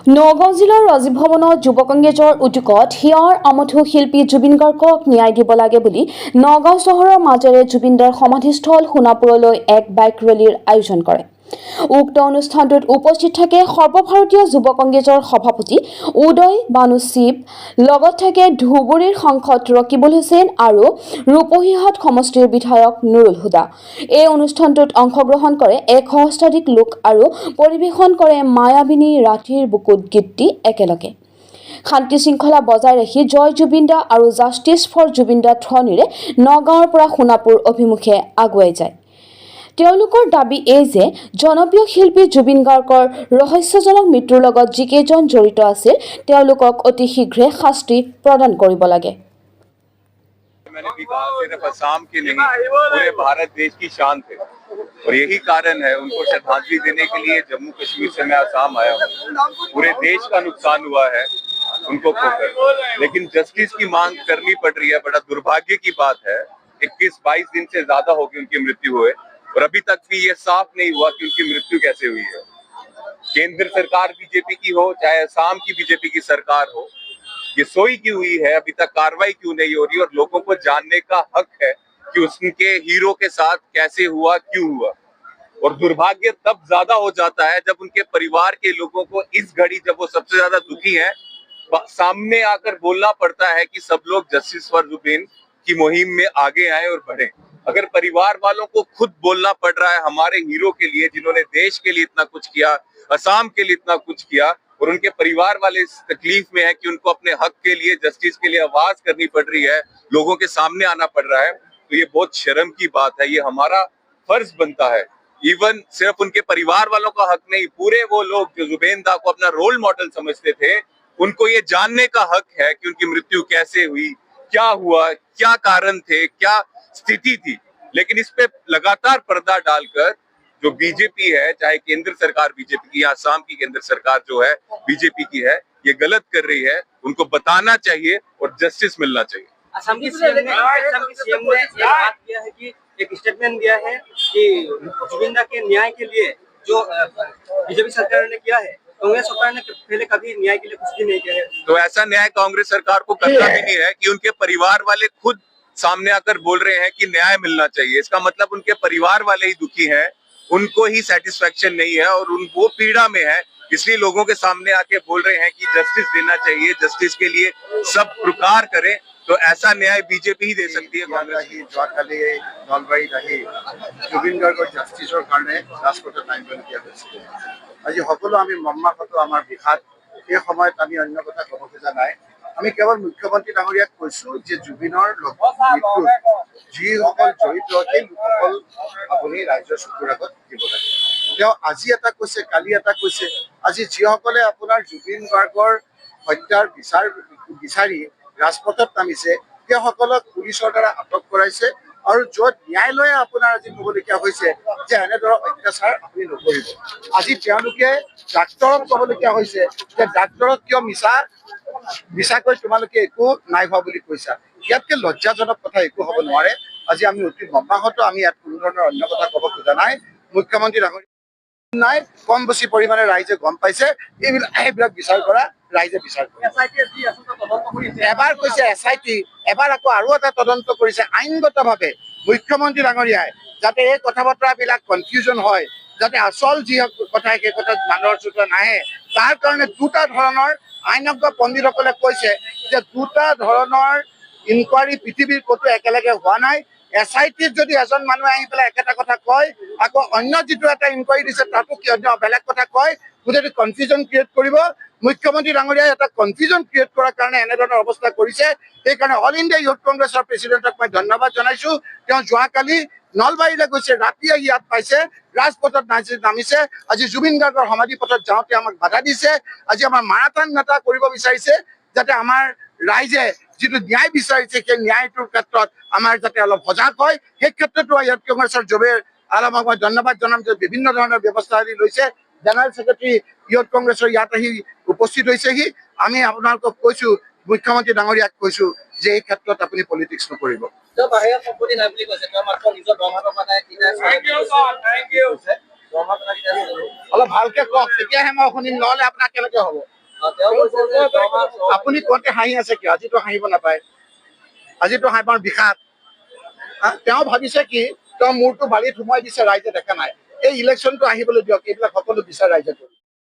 নগাঁও জিলাৰ ৰাজীৱ ভৱনত যুৱ কংগ্ৰেছৰ উদ্যোগত হিয়াৰ আমঠু শিল্পী জুবিন গাৰ্গক ন্যায় দিব লাগে বুলি নগাঁও চহৰৰ মাজেৰে জুবিনদাৰ সমাধিস্থল সোণাপুৰলৈ এক বাইক ৰেলীৰ আয়োজন কৰে। উক্ত অনুষ্ঠানটোত উপস্থিত থাকে সৰ্বভাৰতীয় যুৱ কংগ্ৰেছৰ সভাপতি উদয় বানু শিৱ, লগত থাকে ধুবুৰীৰ সাংসদ ৰকিবুল হুছেইন আৰু ৰূপহীহাট সমষ্টিৰ বিধায়ক নুৰুল হুদা। এই অনুষ্ঠানটোত অংশগ্ৰহণ কৰে ১ সহস্ৰাধিক লোক আৰু পৰিৱেশন কৰে মায়াবিনী ৰাতিৰ বুকুত গীতটি একেলগে। শান্তি শৃংখলা বজাই ৰাখি জয় জুবিনদা আৰু জাষ্টিছ ফৰ জুবিনদা ধ্বনিৰে নগাঁৱৰ পৰা সোণাপুৰ অভিমুখে আগুৱাই যায়। তেওঁলোকৰ দাবী এই যে জনপ্ৰিয় শিল্পী জুবিন গাৰ্গৰ ৰহস্যজনক মৃত্যুৰ লগত যিকেইজন জড়িত আছিল তেওঁলোকক অতি শীঘ্ৰে শাস্তি প্ৰদান কৰিব লাগে। मैंने भी कहा सिर्फ असम के नहीं पूरे भारत देश की शान थे और यही कारण है उनको श्रद्धांजलि देने के लिए जम्मू कश्मीर से मैं असम आया हूँ। पूरे देश का नुकसान हुआ है उनको खोकर, लेकिन जस्टिस की मांग करनी पड़ रही है। बड़ा दुर्भाग्य की बात है, 21-22 दिन से ज्यादा हो गई उनकी मृत्यु हुए और अभी तक भी ये साफ नहीं हुआ कि उनकी मृत्यु कैसे हुई है। केंद्र सरकार बीजेपी की हो चाहे असम की बीजेपी की सरकार हो, ये सोई क्यों हुई है, अभी तक कार्रवाई क्यों नहीं हो रही और लोगों को जानने का हक है कि उसके हीरो के साथ कैसे हुआ, क्यों हुआ। और दुर्भाग्य तब ज्यादा हो जाता है जब उनके परिवार के लोगों को इस घड़ी जब वो सबसे ज्यादा दुखी हैं सामने आकर बोलना पड़ता है कि सब लोग जस्टिस फॉर जुबिन की मुहिम में आगे आए और बढ़े। अगर परिवार वालों को खुद बोलना पड़ रहा है हमारे हीरो के लिए जिन्होंने देश के लिए इतना कुछ किया, असम के लिए इतना कुछ किया, और उनके परिवार वाले इस तकलीफ में है कि उनको अपने हक के लिए, जस्टिस के लिए आवाज करनी पड़ रही है, लोगों के सामने आना पड़ रहा है, तो ये बहुत शर्म की बात है। ये हमारा फर्ज बनता है। इवन सिर्फ उनके परिवार वालों का हक नहीं, पूरे वो लोग जो जुबेन दा को अपना रोल मॉडल समझते थे उनको ये जानने का हक है कि उनकी मृत्यु कैसे हुई, क्या हुआ, क्या कारण थे, क्या स्थिति थी। लेकिन इस पे लगातार पर्दा डालकर जो बीजेपी है, चाहे केंद्र सरकार बीजेपी की या असम की केंद्र सरकार जो है बीजेपी की है, ये गलत कर रही है। उनको बताना चाहिए और जस्टिस मिलना चाहिए। असम की सीएम ने एक बात किया है कि एक स्टेटमेंट दिया है कि जुबिन के न्याय के लिए जो बीजेपी सरकार ने किया है, कांग्रेस सरकार ने पहले कभी न्याय के लिए कुछ भी नहीं किया है। तो ऐसा न्याय कांग्रेस सरकार को करना भी नहीं है कि उनके परिवार वाले खुद सामने आकर बोल रहे हैं कि न्याय मिलना चाहिए। इसका मतलब उनके परिवार वाले ही दुखी हैं, उनको ही सेटिस्फेक्शन नहीं है और वो पीड़ा में है, इसलिए लोगों के सामने आके बोल रहे हैं कि जस्टिस देना चाहिए, जस्टिस के लिए सब प्रकार करें। तो ऐसा न्याय बीजेपी ही दे सकती है। कांग्रेस की যোৱাকালি নলবাৰীত আহি জুবিন গাৰ্গৰ জাষ্টিছৰ কাৰণে ৰাজপথত আন্দোলন দিয়া হৈছিল। আজি সকলো আমি মৰ্মাহত, আমাৰ বিষাদ। এই সময়ত আমি অন্য কথা ক'ব খোজা নাই। আমি কেৱল মুখ্যমন্ত্ৰী ডাঙৰীয়াক কৈছো যে জুবিনৰ মৃত্যুত যিসকল জড়িত সেই লোকসকল আপুনি ৰাজ্যৰ চকুৰ আগত দিব লাগে। তেওঁ আজি এটা কৈছে, কালি এটা কৈছে। আজি যিসকলে আপোনাৰ জুবিন গাৰ্গৰ হত্যাৰ বিচাৰি ৰাজপথত নামিছে সেইসকলক পুলিচৰ দ্বাৰা আটক কৰাইছে আৰু য'ত ন্যায়ালয়ে আপোনাৰ আজি ক'বলগীয়া হৈছে যে এনেদৰে অত্যাচাৰ আপুনি নকৰিব। আজি তেওঁলোকে ডাক্তৰক ক'বলগীয়া হৈছে যে ডাক্তৰক কিয় মিছাকৈ তোমালোকে একো নাই হোৱা বুলি কৈছা। ইয়াতকে লজ্জাজনক কথা একো হ'ব নোৱাৰে। আজি আমি অতি মৰ্মাহত। আমি ইয়াত কোনো ধৰণৰ অন্য কথা ক'ব খোজা নাই। মুখ্যমন্ত্ৰী ডাঙৰীয়া নাই, কম বেছি পৰিমাণে ৰাইজে গম পাইছে। এইবিলাক বিচাৰ কৰা ৰাইজে বিচাৰ কৰে। এবাৰ কৈছে SIT, এবাৰ আকৌ আৰু এটা তদন্ত কৰিছে আইনগতভাৱে। মুখ্যমন্ত্ৰী ডাঙৰীয়াই যাতে এই কথা বতৰাবিলাক কনফিউজন হয়, যাতে আচল যি কথা সেই কথা মানুহৰ চকুত নাহে, তাৰ কাৰণে দুটা ধৰণৰ আইনজ্ঞ পণ্ডিতসকলে কৈছে যে দুটা ধৰণৰ ইনকুৱাৰী পৃথিৱীৰ ক'তো একেলগে হোৱা নাই। SIT যদি এজন মানুহে আহি পেলাই একেটা কথা কয়, আকৌ অন্য যিটো এটা ইনকুৱাৰী দিছে তাতো বেলেগ কথা কয়, গোটেইটো কনফিউজন ক্ৰিয়েট কৰিব। মুখ্যমন্ত্ৰী ডাঙৰীয়াই এটা কনফিউজন ক্ৰিয়েট কৰাৰ কাৰণে এনেধৰণৰ অৱস্থা কৰিছে। সেইকাৰণে অল ইণ্ডিয়া ইউথ কংগ্ৰেছৰ প্ৰেচিডেণ্টক মই ধন্যবাদ জনাইছো। তেওঁ যোৱাকালি নলবাৰীলৈ গৈছে, ৰাতি আহি ইয়াত পাইছে, ৰাজপথত নামিছে। আজি জুবিন গাৰ্গৰ সমাধি পথত যাওঁতে আমাক বাধা দিছে। আজি আমাৰ মাৰাথান নেতা কৰিব বিচাৰিছে যাতে আমাৰ ৰাইজে যিটো ন্যায় বিচাৰিছে সেই ন্যায়টোৰ ক্ষেত্ৰত আমাৰ যাতে অলপ সজাগ হয়। সেই ক্ষেত্ৰতো ইউথ কংগ্ৰেছৰ জুবেৰ আলমক মই ধন্যবাদ জনাম যে বিভিন্ন ধৰণৰ ব্যৱস্থা আদি লৈছে। জেনেৰেল ছেক্ৰেটাৰী ইউথ কংগ্ৰেছৰ ইয়াত আহি উপস্থিত হৈছেহি। আমি আপোনালোকক কৈছো, মুখ্যমন্ত্ৰী ডাঙৰীয়াক কৈছো যে এই ক্ষেত্ৰত আপুনি পলিটিক্স নকৰিব। অলপ ভালকে কওক, তেতিয়াহে মই শুনিম, নহ'লে আপোনাৰ কেনেকে হ'ব। আপুনি কওঁতে হাঁহি আছে কিয়? আজিতো হাঁহিব নাপায়, আজিতো হাঁহিবৰ বিষাদ। তেওঁ ভাবিছে কি, তেওঁ মূৰটো বালিত সোমাই দিছে, ৰাইজে দেখা নাই। এই ইলেকশ্যনটো আহিবলৈ দিয়ক, এইবিলাক সকলো বিচাৰ ৰাইজে কৰিব।